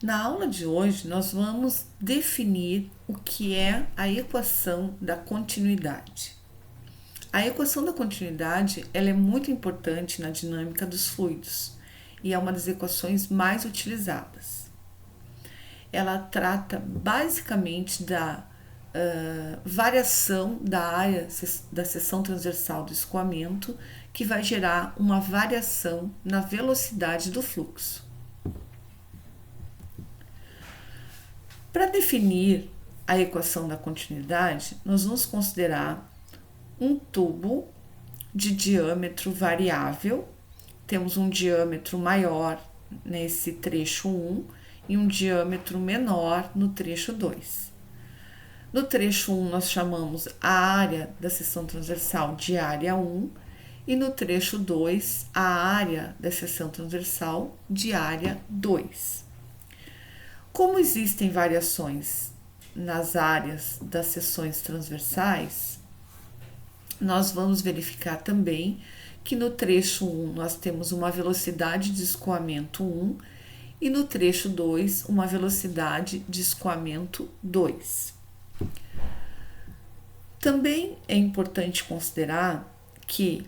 Na aula de hoje, nós vamos definir o que é a equação da continuidade. A equação da continuidade ela é muito importante na dinâmica dos fluidos e é uma das equações mais utilizadas. Ela trata basicamente da variação da área da seção transversal do escoamento, que vai gerar uma variação na velocidade do fluxo. Para definir a equação da continuidade, nós vamos considerar um tubo de diâmetro variável. Temos um diâmetro maior nesse trecho 1 e um diâmetro menor no trecho 2. No trecho 1, nós chamamos a área da seção transversal de área 1 e no trecho 2, a área da seção transversal de área 2. Como existem variações nas áreas das seções transversais, nós vamos verificar também que no trecho 1 nós temos uma velocidade de escoamento 1 e no trecho 2 uma velocidade de escoamento 2. Também é importante considerar que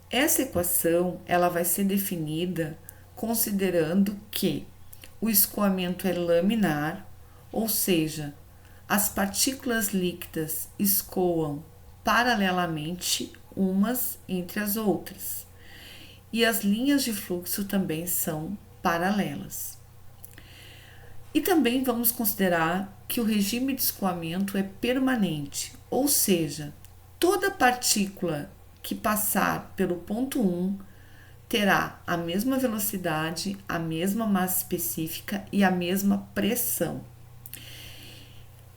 essa equação ela vai ser definida considerando que o escoamento é laminar, ou seja, as partículas líquidas escoam paralelamente umas entre as outras, e as linhas de fluxo também são paralelas. E também vamos considerar que o regime de escoamento é permanente, ou seja, toda partícula que passar pelo ponto 1 terá a mesma velocidade, a mesma massa específica e a mesma pressão.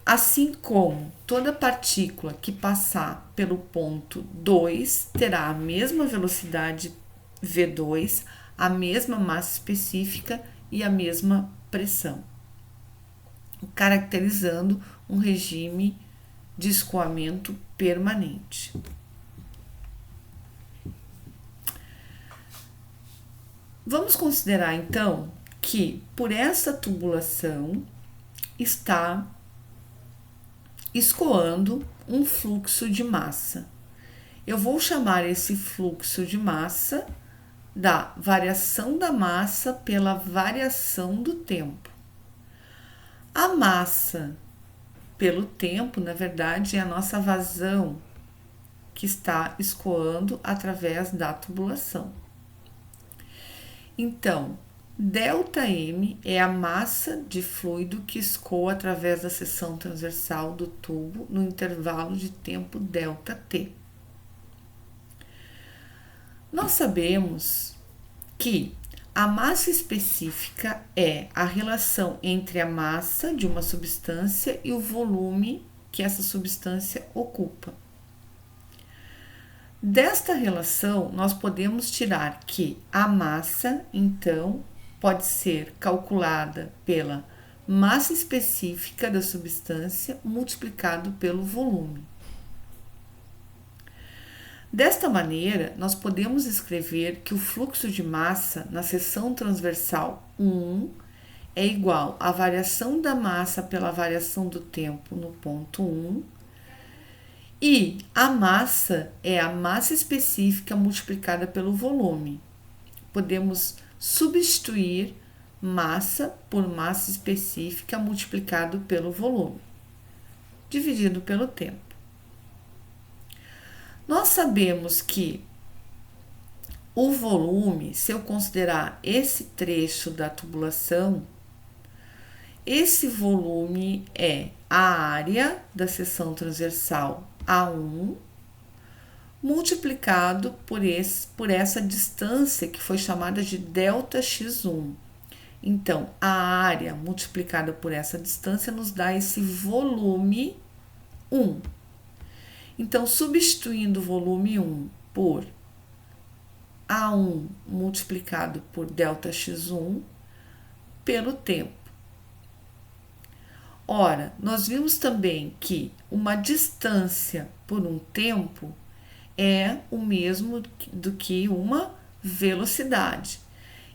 Assim como toda partícula que passar pelo ponto 2 terá a mesma velocidade V2, a mesma massa específica e a mesma pressão, caracterizando um regime de escoamento permanente. Vamos considerar então que por essa tubulação está escoando um fluxo de massa. Eu vou chamar esse fluxo de massa da variação da massa pela variação do tempo. A massa pelo tempo, na verdade, é a nossa vazão que está escoando através da tubulação. Então, ΔM é a massa de fluido que escoa através da seção transversal do tubo no intervalo de tempo ΔT. Nós sabemos que a massa específica é a relação entre a massa de uma substância e o volume que essa substância ocupa. Desta relação, nós podemos tirar que a massa, então, pode ser calculada pela massa específica da substância multiplicado pelo volume. Desta maneira, nós podemos escrever que o fluxo de massa na seção transversal 1 é igual à variação da massa pela variação do tempo no ponto 1, e a massa é a massa específica multiplicada pelo volume. Podemos substituir massa por massa específica multiplicado pelo volume, dividido pelo tempo. Nós sabemos que o volume, se eu considerar esse trecho da tubulação, esse volume é a área da seção transversal A1 multiplicado por essa distância que foi chamada de ΔX1. Então, a área multiplicada por essa distância nos dá esse volume 1. Então, substituindo o volume 1 por A1 multiplicado por ΔX1 pelo tempo. Ora, nós vimos também que uma distância por um tempo é o mesmo do que uma velocidade.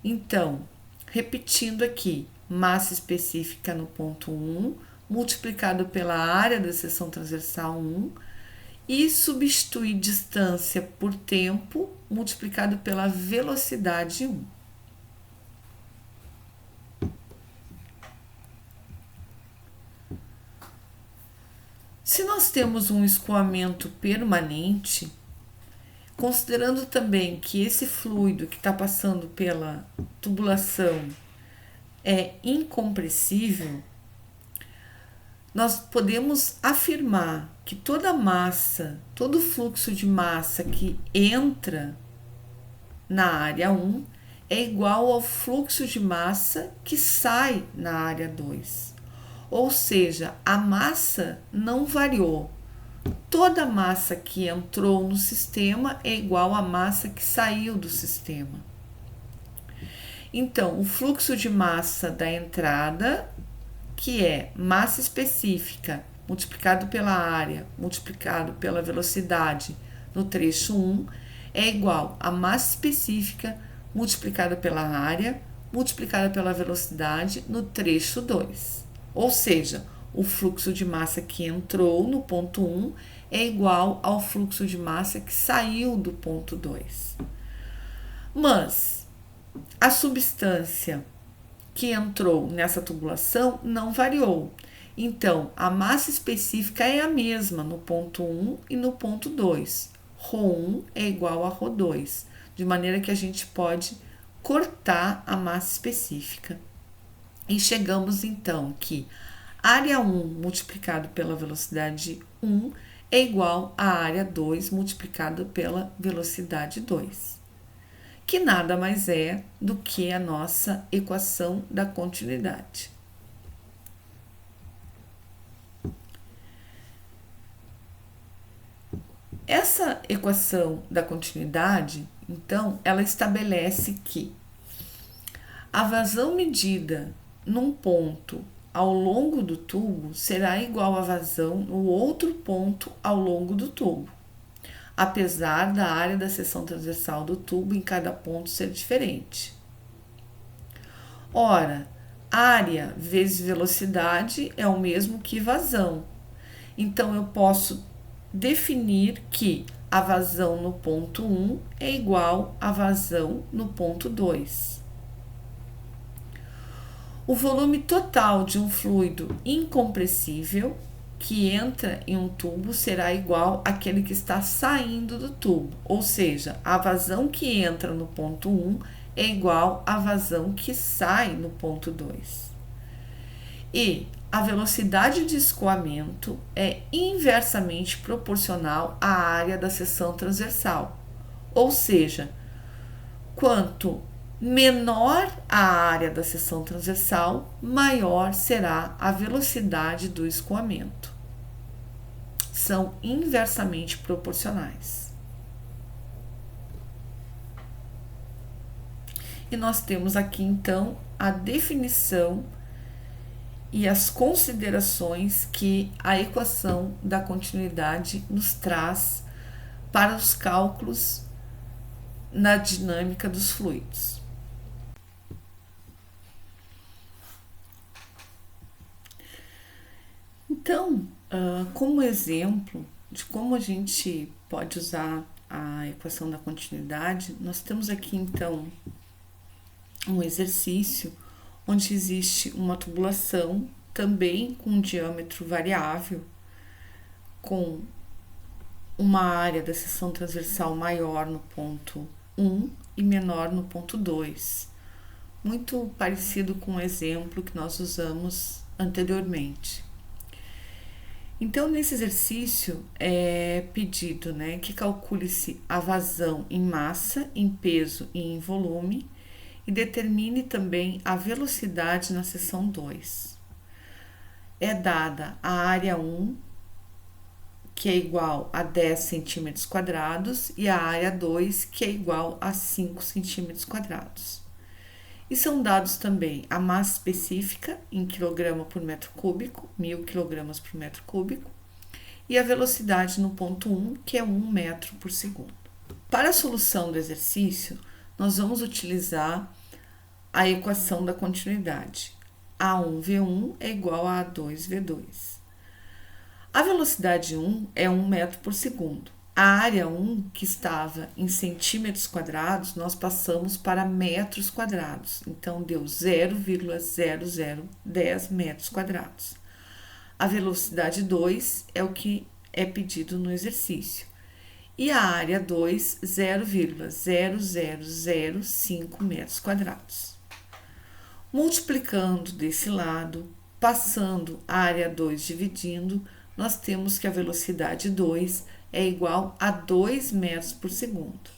Então, repetindo aqui, massa específica no ponto 1, multiplicado pela área da seção transversal 1, e substituir distância por tempo, multiplicado pela velocidade 1. Se nós temos um escoamento permanente, considerando também que esse fluido que está passando pela tubulação é incompressível, nós podemos afirmar que toda massa, todo fluxo de massa que entra na área 1 é igual ao fluxo de massa que sai na área 2. Ou seja, a massa não variou. Toda massa que entrou no sistema é igual à massa que saiu do sistema. Então, o fluxo de massa da entrada, que é massa específica multiplicado pela área, multiplicado pela velocidade no trecho 1, é igual a massa específica multiplicada pela área, multiplicada pela velocidade no trecho 2. Ou seja, o fluxo de massa que entrou no ponto 1 é igual ao fluxo de massa que saiu do ponto 2. Mas a substância que entrou nessa tubulação não variou. Então, a massa específica é a mesma no ponto 1 e no ponto 2. ρ1 é igual a ρ2, de maneira que a gente pode cortar a massa específica. E chegamos então que área 1 multiplicado pela velocidade 1 é igual a área 2 multiplicado pela velocidade 2, que nada mais é do que a nossa equação da continuidade. Essa equação da continuidade, então, ela estabelece que a vazão medida num ponto ao longo do tubo será igual à vazão no outro ponto ao longo do tubo, apesar da área da seção transversal do tubo em cada ponto ser diferente. Ora, área vezes velocidade é o mesmo que vazão. Então, eu posso definir que a vazão no ponto 1 é igual à vazão no ponto 2. O volume total de um fluido incompressível que entra em um tubo será igual àquele que está saindo do tubo, ou seja, a vazão que entra no ponto 1 é igual à vazão que sai no ponto 2. E a velocidade de escoamento é inversamente proporcional à área da seção transversal, ou seja, quanto menor a área da seção transversal, maior será a velocidade do escoamento. São inversamente proporcionais. E nós temos aqui então a definição e as considerações que a equação da continuidade nos traz para os cálculos na dinâmica dos fluidos. Então, como exemplo de como a gente pode usar a equação da continuidade, nós temos aqui então um exercício onde existe uma tubulação também com um diâmetro variável, com uma área da seção transversal maior no ponto 1 e menor no ponto 2, muito parecido com o exemplo que nós usamos anteriormente. Então, nesse exercício é pedido, que calcule-se a vazão em massa, em peso e em volume e determine também a velocidade na seção 2. É dada a área 1, que é igual a 10 centímetros quadrados, e a área 2, que é igual a 5 centímetros quadrados. E são dados também a massa específica em quilograma por metro cúbico, 1000 quilogramas por metro cúbico, e a velocidade no ponto 1, que é 1 metro por segundo. Para a solução do exercício, nós vamos utilizar a equação da continuidade. A1V1 é igual a A2V2. A velocidade 1 é 1 metro por segundo. A área 1, que estava em centímetros quadrados, nós passamos para metros quadrados. Então, deu 0,0010 metros quadrados. A velocidade 2 é o que é pedido no exercício. E a área 2, 0,0005 metros quadrados. Multiplicando desse lado, passando a área 2 dividindo, nós temos que a velocidade 2 é igual a 2 metros por segundo.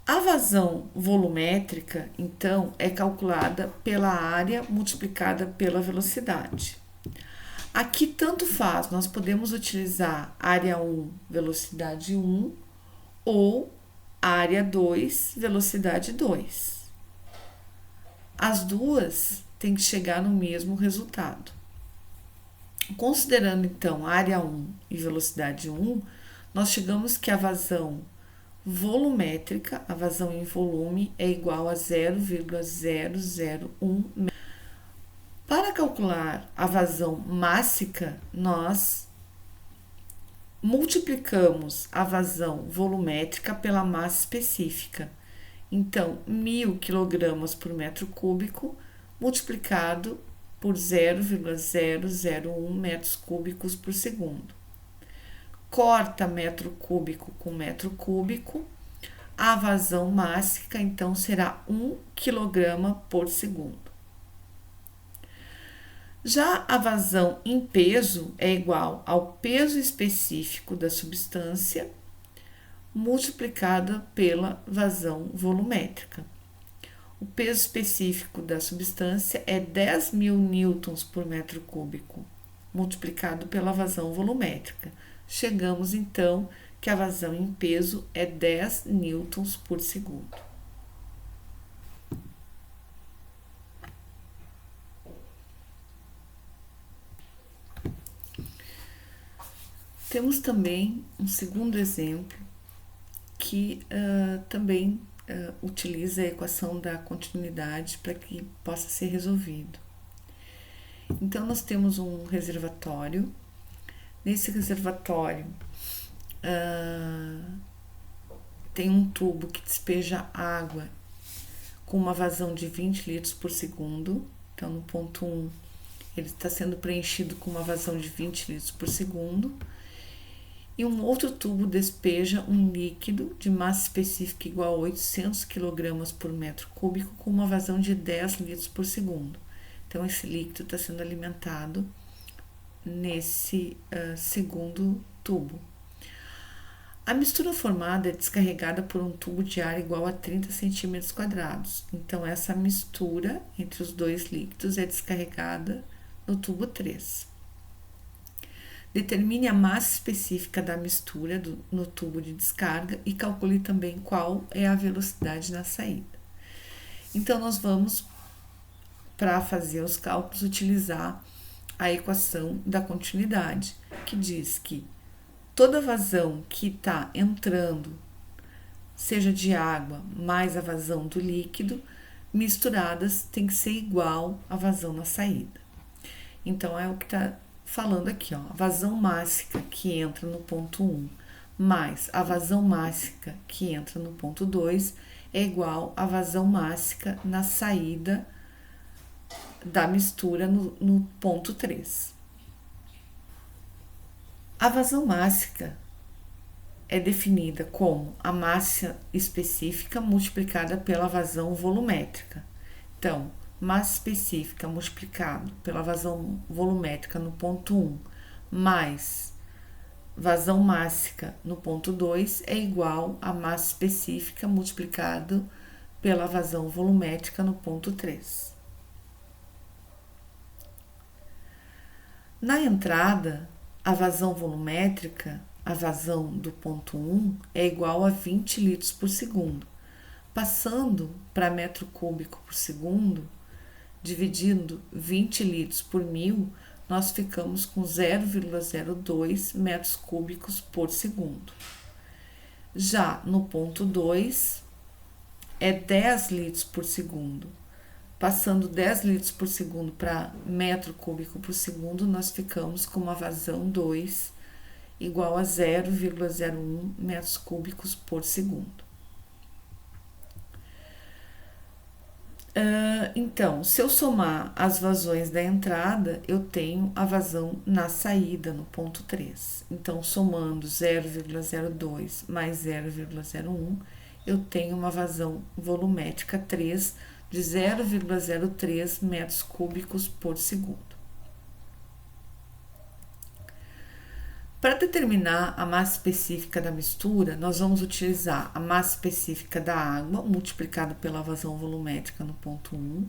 A vazão volumétrica, então, é calculada pela área multiplicada pela velocidade. Aqui tanto faz, nós podemos utilizar área 1, velocidade 1, ou área 2, velocidade 2. As duas têm que chegar no mesmo resultado. Considerando, então, área 1 e velocidade 1, nós chegamos que a vazão volumétrica, a vazão em volume, é igual a 0,001 metro. Para calcular a vazão mássica, nós multiplicamos a vazão volumétrica pela massa específica. Então, 1.000 kg por metro cúbico multiplicado por 0,001 metros cúbicos por segundo. Corta metro cúbico com metro cúbico, a vazão mássica então será 1 kg por segundo. Já a vazão em peso é igual ao peso específico da substância multiplicada pela vazão volumétrica. O peso específico da substância é 10.000 newtons por metro cúbico, multiplicado pela vazão volumétrica. Chegamos, então, que a vazão em peso é 10 newtons por segundo. Temos também um segundo exemplo que também utiliza a equação da continuidade para que possa ser resolvido. Então, nós temos um reservatório. Nesse reservatório, tem um tubo que despeja água com uma vazão de 20 litros por segundo. Então, no ponto 1, ele está sendo preenchido com uma vazão de 20 litros por segundo. E um outro tubo despeja um líquido de massa específica igual a 800 kg por metro cúbico com uma vazão de 10 litros por segundo. Então, esse líquido está sendo alimentado nesse segundo tubo. A mistura formada é descarregada por um tubo de ar igual a 30 centímetros quadrados. Então, essa mistura entre os dois líquidos é descarregada no tubo 3. Determine a massa específica da mistura no tubo de descarga e calcule também qual é a velocidade na saída. Então, nós vamos, para fazer os cálculos, utilizar a equação da continuidade, que diz que toda vazão que está entrando, seja de água mais a vazão do líquido, misturadas tem que ser igual à vazão na saída. Então, é o que está falando aqui, ó, a vazão mássica que entra no ponto 1 mais a vazão mássica que entra no ponto 2 é igual à vazão mássica na saída da mistura no ponto 3. A vazão mássica é definida como a massa específica multiplicada pela vazão volumétrica. Então, massa específica multiplicado pela vazão volumétrica no ponto 1 mais vazão mássica no ponto 2 é igual a massa específica multiplicado pela vazão volumétrica no ponto 3. Na entrada, a vazão volumétrica, a vazão do ponto 1, é igual a 20 litros por segundo. Passando para metro cúbico por segundo, dividindo 20 litros por 1.000, nós ficamos com 0,02 metros cúbicos por segundo. Já no ponto 2, é 10 litros por segundo. passando 10 litros por segundo para metro cúbico por segundo, nós ficamos com uma vazão 2 igual a 0,01 metros cúbicos por segundo. Então, se eu somar as vazões da entrada, eu tenho a vazão na saída, no ponto 3. Então, somando 0,02 mais 0,01, eu tenho uma vazão volumétrica 3 de 0,03 metros cúbicos por segundo. Para determinar a massa específica da mistura, nós vamos utilizar a massa específica da água, multiplicada pela vazão volumétrica no ponto 1,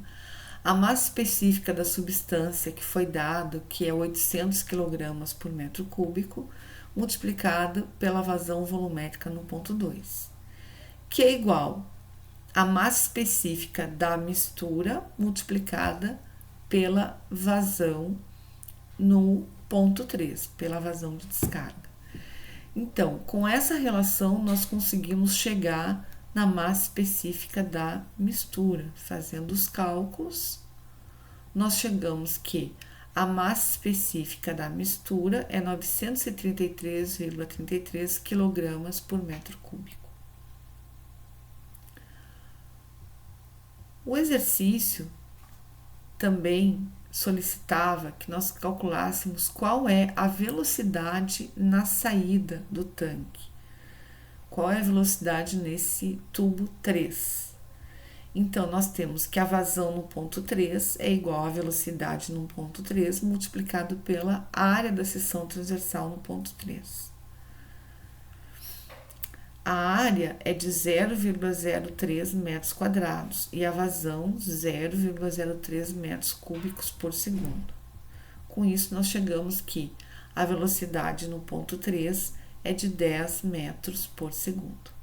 a massa específica da substância que foi dado, que é 800 kg por metro cúbico, multiplicado pela vazão volumétrica no ponto 2, que é igual à massa específica da mistura multiplicada pela vazão no ponto 3, pela vazão de descarga. Então, com essa relação, nós conseguimos chegar na massa específica da mistura. Fazendo os cálculos, nós chegamos que a massa específica da mistura é 933,33 kg por metro cúbico. O exercício também solicitava que nós calculássemos qual é a velocidade na saída do tanque. Qual é a velocidade nesse tubo 3? Então, nós temos que a vazão no ponto 3 é igual à velocidade no ponto 3 multiplicado pela área da seção transversal no ponto 3. A área é de 0,03 metros quadrados e a vazão 0,03 metros cúbicos por segundo. Com isso, nós chegamos que a velocidade no ponto 3 é de 10 metros por segundo.